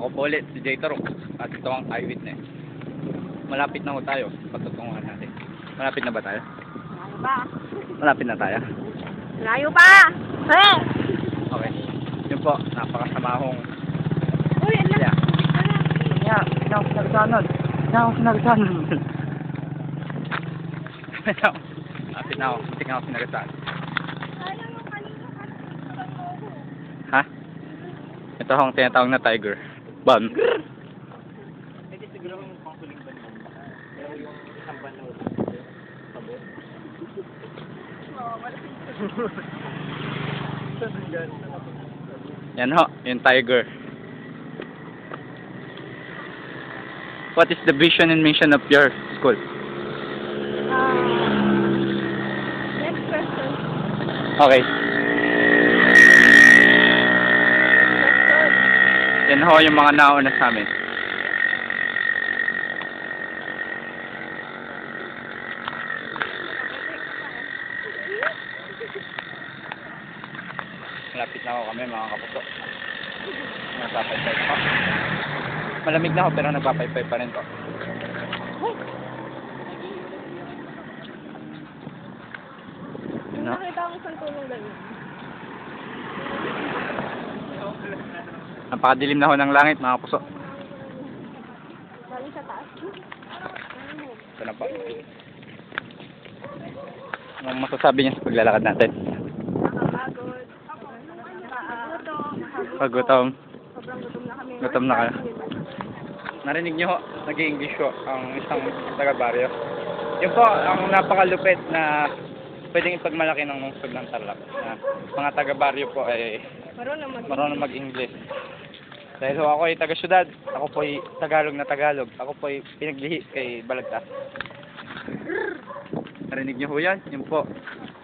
Ako po ulit, si Jay Tarok. At ito ang eyewitness. Malapit na ho tayo. Patutunguhan natin. Malapit na ba tayo? Layo pa. Malapit na tayo? Layo pa! Hey! Okay. Yun po, napakasamahong. Uy, anak! Yeah. Yeah, hindi ako sinagsanan. Hindi ako sinagsanan. Lapit na ako. Hindi nga ako sinagsanan. Ha? Ito ang tinatawag na tiger. Ban. Hindi siguro yung pangkuling ban yan. Pero yung isang ban na sabot. Yan ho, yung tiger. What is the vision and mission of your school? Next question. Okay. Yan ho yung mga nauna sa amin. Malapit na ako kami mga kapuso. Nagpapaypay pa. Malamig na ako pero nagpapaypay pa rin to. No? Nakita ko saan tulong ganyan. Napakadilim na ho ng langit mga kapuso. Bali sa taas. Ito na po. Anong masasabi niya sa paglalakad natin? Nakapagod. Pagutom. Sobrang gutom na kami. Gutom na kayo. Narinig niyo ho, nag-i-English ho ang isang taga-baryo. Yun po, ang napakalupit na pwedeng ipagmalaki ng lungsod ng Tarlac. Na mga taga-baryo po ay marunong mag-English. Dahil ho ako ay taga-syudad, ako po ay Tagalog na Tagalog. Ako po ay pinaglihi kay Balagtas. Narinig niyo ho yan? Yun po,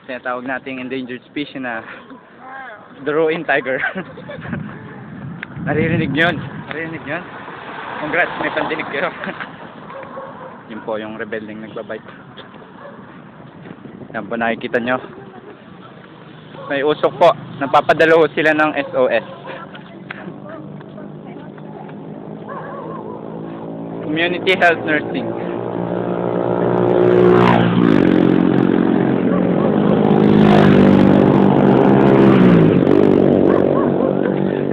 tinatawag nating endangered species na Daroin tiger. Naririnig niyo yun? Naririnig niyo yun? Congrats, may pandinig kayo. Yun po yung rebelding nagbabike. Yan po nakikita nyo. May usok po. Napapadalo sila ng SOS. Community Health Nursing.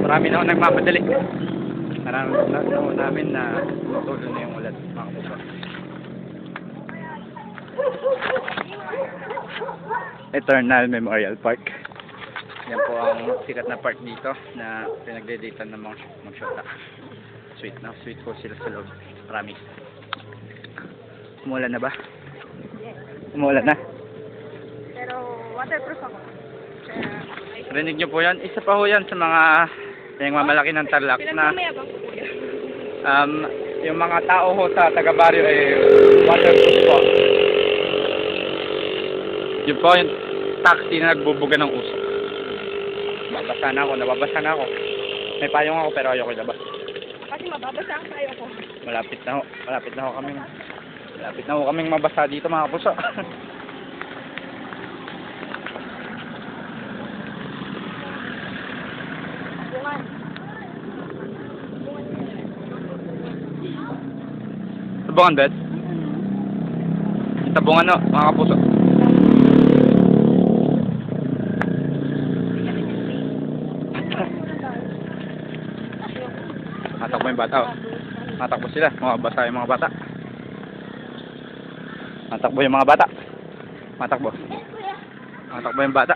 Marami na ako nagmamadali. Nararamdaman namin na tulo na yung ulan. Mga kapuso. Eternal Memorial Park. Yan po ang sikat na park dito na pinagdeditan ng mga magsyota. Sweet na sweet po sila sa loob. Marami. Umulan na ba? Yes. Umulan na? Pero waterproof ako. Rinig nyo po yan? Isa pa ho yan sa mga mamalaki ng Tarlac na Pinagmamayabang ko po yan. yung mga tao ho sa taga-baryo ay waterproof po. Yun po yung taxi na nagbubuga ng usok. Nababasa na ako. May payong ako pero ayoko ilabas. Kasi mababasa ang tayo ko. Malapit na ho kaming mabasa dito mga kapuso. Bungan. Tabungan, bed? Tabungan no, mga kapuso. Matakbo yung bata, oh. Matakbo sila, mababasa yung mga bata. Matakbo yung mga bata. Matakbo yung bata.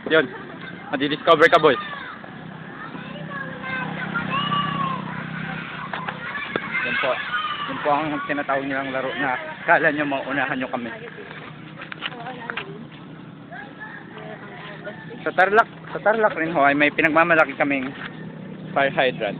Yun, madi-discover ka, boy. Yun po ang tinatawag nilang laro na kala nyo maunahan nyo kami. Sa Tarlac rin ho ay may pinagmamalaki kaming fire hydrant.